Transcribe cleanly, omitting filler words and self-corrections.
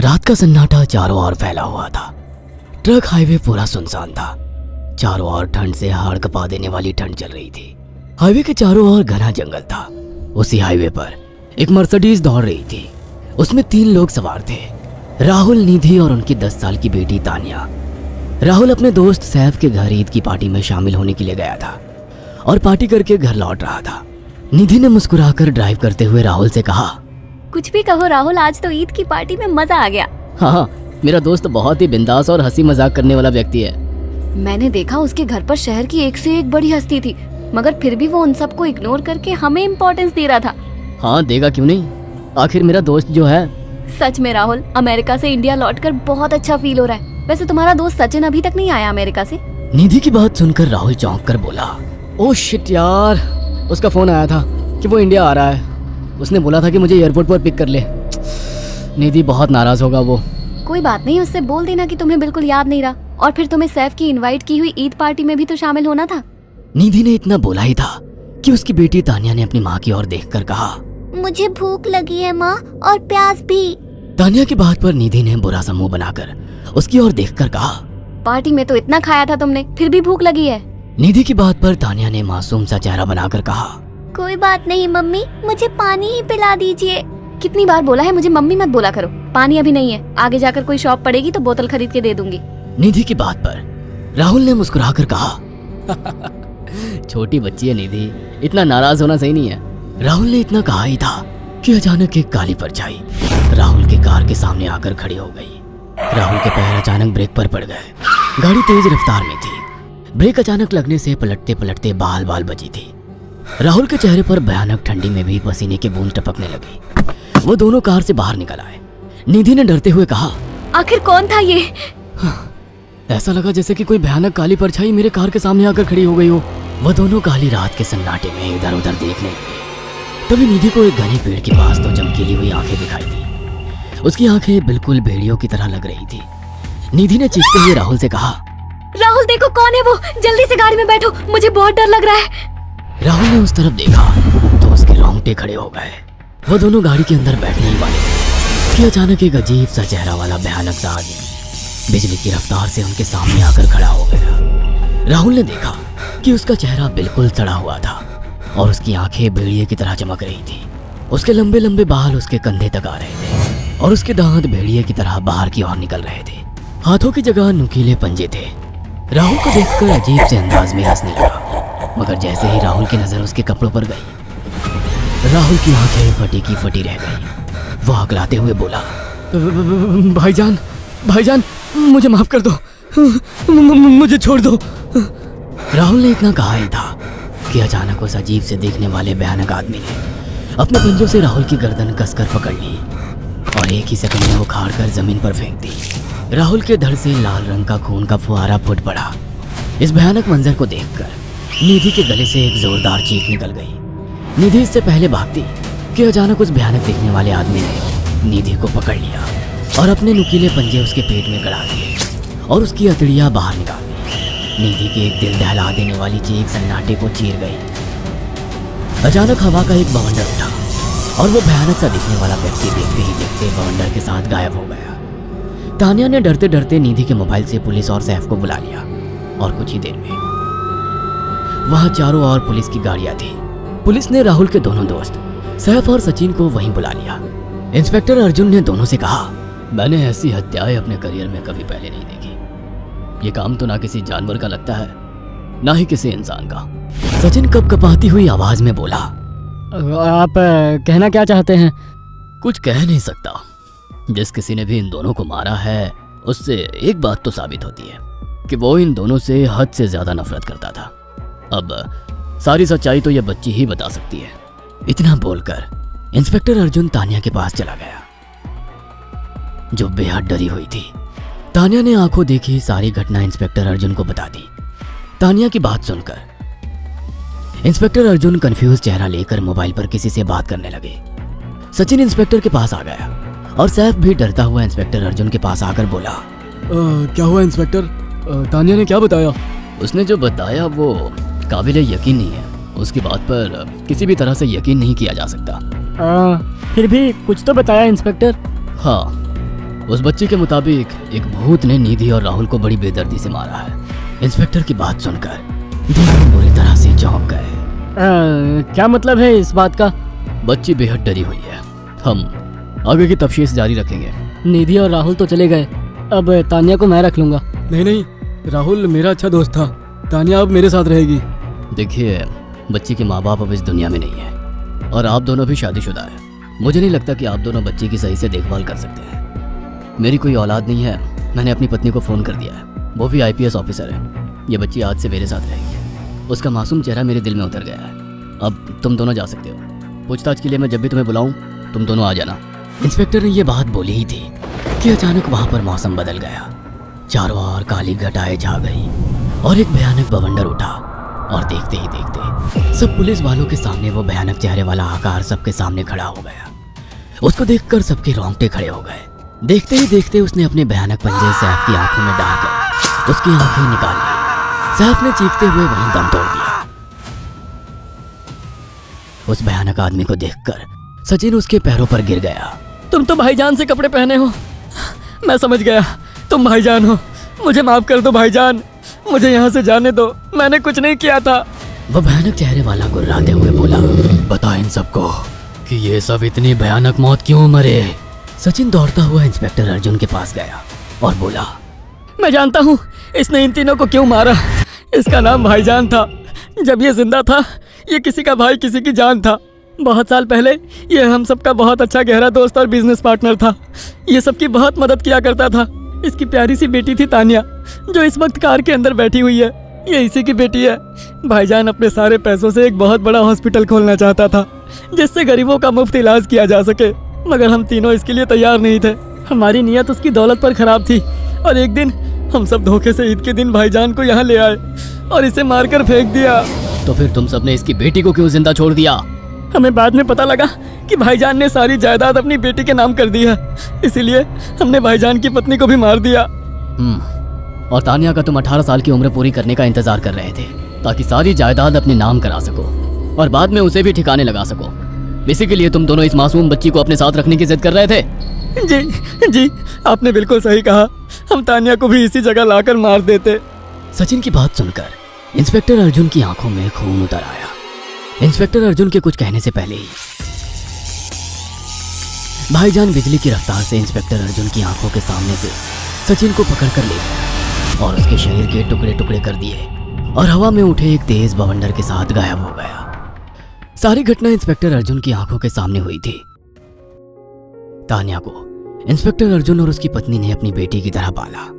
रात का सन्नाटा चारों ओर फैला हुआ था। ट्रक हाईवे पूरा सुनसान था। चारों ओर ठंड से हाड़ कपा देने वाली ठंड चल रही थी। हाईवे के चारों ओर घना जंगल था। उसी हाईवे पर एक मर्सिडीज दौड़ रही थी। उसमें 3 लोग सवार थे, राहुल, निधि और उनकी 10 साल की बेटी तानिया। राहुल अपने दोस्त सैफ के घर ईद की पार्टी में शामिल होने के लिए गया था और पार्टी करके घर लौट रहा था। निधि ने मुस्कुराकर ड्राइव करते हुए राहुल से कहा, कुछ भी कहो राहुल, आज तो ईद की पार्टी में मजा आ गया। हाँ, मेरा दोस्त बहुत ही बिंदास और हंसी मजाक करने वाला व्यक्ति है। मैंने देखा उसके घर पर शहर की एक से एक बड़ी हस्ती थी, मगर फिर भी वो उन सबको इग्नोर करके हमें इम्पोर्टेंस दे रहा था। हाँ, देगा क्यों नहीं, आखिर मेरा दोस्त जो है। सच में राहुल, अमेरिका से इंडिया लौटकर बहुत अच्छा फील हो रहा है। वैसे तुम्हारा दोस्त सचिन अभी तक नहीं आया अमेरिका से? निधि की बात सुनकर राहुल चौंक कर बोला, ओह शिट यार, उसका फोन आया था कि वो इंडिया आ रहा है। उसने बोला था कि मुझे एयरपोर्ट पर पिक कर ले। निधि बहुत नाराज होगा वो। कोई बात नहीं, उससे बोल देना कि तुम्हें बिल्कुल याद नहीं रहा। और फिर तुम्हें सैफ की इनवाइट की हुई ईद पार्टी में भी तो शामिल होना था। निधि ने इतना बोला ही था कि उसकी बेटी तानिया ने अपनी माँ की ओर देखकर कहा, मुझे भूख लगी है माँ, और प्यास भी। तानिया की बात पर निधि ने बुरा सा मुंह बनाकर उसकी ओर देखकर कहा, पार्टी में तो इतना खाया था तुमने, फिर भी भूख लगी है। निधि की बात पर तानिया ने मासूम सा चेहरा बनाकर कहा, कोई बात नहीं मम्मी, मुझे पानी ही पिला दीजिए। कितनी बार बोला है मुझे मम्मी मत बोला करो। पानी अभी नहीं है, आगे जाकर कोई शॉप पड़ेगी तो बोतल खरीद के दे दूंगी। निधि की बात पर राहुल ने मुस्कुराकर कहा, छोटी बच्ची है निधि, इतना नाराज होना सही नहीं है। राहुल ने इतना कहा ही था कि अचानक एक काली परछाई राहुल की कार के सामने आकर खड़ी हो गई। राहुल के पैर अचानक ब्रेक पर पड़ गए। गाड़ी तेज रफ्तार में थी। ब्रेक अचानक लगने से पलटते पलटते बाल बाल बची थी। राहुल के चेहरे पर भयानक ठंडी में भी पसीने की बूंद टपकने लगी। वो दोनों कार से बाहर निकल आए। निधि ने डरते हुए कहा, आखिर कौन था ये? ऐसा लगा जैसे कि कोई भयानक काली परछाई मेरे कार के सामने आकर खड़ी हो गई हो। वो दोनों काली रात के सन्नाटे में इधर उधर देखने लगे। तभी निधि को एक घने पेड़ के पास तो चमकीली हुई आंखें दिखाई दी। उसकी आंखें बिल्कुल भेड़ियों की तरह लग रही थी। निधि ने चीखते हुए राहुल से कहा, राहुल देखो कौन है वो, जल्दी से गाड़ी में बैठो, मुझे बहुत डर लग रहा है। राहुल ने उस तरफ देखा तो उसके रोंगटे खड़े हो गए। वो दोनों गाड़ी के अंदर बैठने ही वाले थे कि अचानक एक अजीब सा चेहरा वाला भयानक सा आदमी बिजली की रफ्तार से उनके सामने आकर खड़ा हो गया। राहुल ने देखा कि उसका चेहरा बिल्कुल सड़ा हुआ था और उसकी आंखें भेड़िए की तरह चमक रही थी। उसके लंबे लंबे बाल उसके कंधे तक आ रहे थे और उसके दांत भेड़िए की तरह बाहर की ओर निकल रहे थे। हाथों की जगह नुकीले पंजे थे। राहुल को देखकर अजीब से अंदाज में हंसने लगा, मगर जैसे ही राहुल की नजर उसके कपड़ों पर गई, राहुल की आंखें फटी की फटी रह गई। वो हकलाते हुए बोला, भाईजान, भाईजान, मुझे माफ कर दो, मुझे छोड़ दो। राहुल ने इतना कहा ही था कि अचानक उस अजीब से देखने वाले भयानक आदमी ने अपने पंजों से राहुल की गर्दन कसकर पकड़ ली और एक ही सेकंड में उखाड़ कर जमीन पर फेंक दी। राहुल के धड़ से लाल रंग का खून का फुहारा फूट पड़ा। इस भयानक मंजर को देखकर निधि के गले से एक जोरदार चीख निकल गई। निधि इससे पहले भागती कि अचानक उस भयानक दिखने वाले आदमी ने निधि को पकड़ लिया और अपने नुकीले पंजे उसके पेट में गड़ा दिए और उसकी अतड़ियां बाहर निकाल दी। निधि की एक दिल दहला देने वाली चीख सन्नाटे को चीर गई। अचानक हवा का एक बवंडर उठा और वो भयानक सा दिखने वाला व्यक्ति देखते ही देखते बवंडर के साथ गायब हो गया। तानिया ने डरते डरते निधि के मोबाइल से पुलिस और सैफ को बुला लिया और कुछ ही देर में वहां चारों ओर पुलिस की गाड़ियां थी। पुलिस ने राहुल के दोनों दोस्त सैफ और सचिन को वहीं बुला लिया। इंस्पेक्टर अर्जुन ने दोनों से कहा, मैंने ऐसी हत्याएं अपने करियर में कभी पहले नहीं देखी। ये काम तो ना किसी जानवर का लगता है, ना ही किसी इंसान का। सचिन कपकपाती हुई आवाज में बोला, आप कहना क्या चाहते हैं? कुछ कह नहीं सकता। जिस किसी ने भी इन दोनों को मारा है उससे एक बात तो साबित होती है कि वो इन दोनों से हद से ज्यादा नफरत करता था। अब सारी सच्चाई तो ये बच्ची ही बता सकती है। इतना बोलकर इंस्पेक्टर अर्जुन तानिया के पास चला गया, जो बेहद डरी हुई थी। तानिया ने आंखों देखी सारी घटना इंस्पेक्टर अर्जुन को बता दी। तानिया की बात सुनकर इंस्पेक्टर अर्जुन कंफ्यूज चेहरा लेकर मोबाइल पर किसी से बात करने लगे। सचिन इंस्पेक्टर के पास आ गया और सैफ भी डरता हुआ इंस्पेक्टर अर्जुन के पास आकर बोला, क्या हुआ इंस्पेक्टर? तानिया ने क्या बताया? उसने जो बताया वो काबिल यकीन नहीं है। उसकी बात पर किसी भी तरह से यकीन नहीं किया जा सकता। फिर भी कुछ तो बताया इंस्पेक्टर। हाँ, उस बच्ची के मुताबिक एक भूत ने निधि और राहुल को बड़ी बेदर्दी से मारा है। इंस्पेक्टर की बात सुनकर दोनों बुरी तरह से चौंक गए। क्या मतलब है इस बात का? बच्ची बेहद डरी हुई है। हम आगे की तफ्तीश जारी रखेंगे। निधि और राहुल तो चले गए, अब तानिया को मैं रख लूंगा। नहीं, राहुल मेरा अच्छा दोस्त था, तानिया अब मेरे साथ रहेगी। देखिए, बच्ची के माँ बाप अब इस दुनिया में नहीं है और आप दोनों भी शादीशुदा है। मुझे नहीं लगता कि आप दोनों बच्ची की सही से देखभाल कर सकते हैं। मेरी कोई औलाद नहीं है, मैंने अपनी पत्नी को फ़ोन कर दिया है, वो भी IPS ऑफिसर है। ये बच्ची आज से मेरे साथ रहेगी। उसका मासूम चेहरा मेरे दिल में उतर गया है। अब तुम दोनों जा सकते हो। पूछताछ के लिए मैं जब भी तुम्हें बुलाऊं तुम दोनों आ जाना। इंस्पेक्टर ने ये बात बोली ही थी कि अचानक वहाँ पर मौसम बदल गया। चारों ओर काली घटाएं छा गई और एक भयानक बवंडर उठा और देखते ही देखते सब पुलिस वालों के सामने वो भयानक चेहरे वाला आकार सबके सामने खड़ा हो गया। उसको देखकर सबके रोंगटे खड़े हो गए। देखते ही देखते उसने अपने भयानक पंजे सैफ की आंखों में डालकर उसकी आंखें निकाल ली। सैफ ने चीखते हुए वहीं दम तोड़ दिया। उस भयानक आदमी को देखकर सचिन उसके पैरों पर गिर गया। तुम तो भाईजान से कपड़े पहने हो, मैं समझ गया तुम भाईजान हो। मुझे माफ कर दो भाईजान, मुझे यहाँ से जाने दो, मैंने कुछ नहीं किया था। वह भयानक चेहरे वाला गुर्राते हुए बोला, बता इन सबको कि ये सब इतनी भयानक मौत क्यों मरे। सचिन दौड़ता हुआ इंस्पेक्टर अर्जुन के पास गया और बोला, मैं जानता हूँ इसने इन तीनों को क्यों मारा। इसका नाम भाईजान था। जब ये जिंदा था ये किसी का भाई किसी की जान था। बहुत साल पहले ये हम सबका बहुत अच्छा गहरा दोस्त और बिजनेस पार्टनर था। ये सबकी बहुत मदद किया करता था। इसकी प्यारी सी बेटी थी तानिया, जो इस वक्त कार के अंदर बैठी हुई है, ये इसी की बेटी है। भाईजान अपने सारे पैसों से एक बहुत बड़ा हॉस्पिटल खोलना चाहता था जिससे गरीबों का मुफ्त इलाज किया जा सके, मगर हम तीनों इसके लिए तैयार नहीं थे। हमारी नीयत उसकी दौलत पर खराब थी और एक दिन हम सब धोखे से ईद के दिन भाईजान को यहाँ ले आए और इसे मारकर फेंक दिया। तो फिर तुम सबने इसकी बेटी को क्यों जिंदा छोड़ दिया? हमें बाद में पता लगा कि भाईजान ने सारी जायदाद अपनी बेटी के नाम कर दी है, इसीलिए हमने भाईजान की पत्नी को भी मार दिया। और तानिया का तुम 18 साल की उम्र पूरी करने का इंतजार कर रहे थे ताकि सारी जायदाद अपने नाम करा सको और बाद में उसे भी ठिकाने लगा सको। इसी के लिए तुम दोनों इस मासूम बच्ची को अपने साथ रखने की जिद कर रहे थे। जी, आपने बिल्कुल सही कहा। हम तानिया को भी इसी जगह लाकर मार देते। सचिन की बात सुनकर इंस्पेक्टर अर्जुन की आंखों में खून उतर आया। इंस्पेक्टर अर्जुन के कुछ कहने से पहले ही भाईजान बिजली की रफ्तार से इंस्पेक्टर अर्जुन की आंखों के सामने से सचिन को पकड़कर ले गया और उसके शरीर के टुकड़े टुकड़े कर दिए और हवा में उठे एक तेज बवंडर के साथ गायब हो गया। सारी घटना इंस्पेक्टर अर्जुन की आंखों के सामने हुई थी। तानिया को इंस्पेक्टर अर्जुन और उसकी पत्नी ने अपनी बेटी की तरह पाला।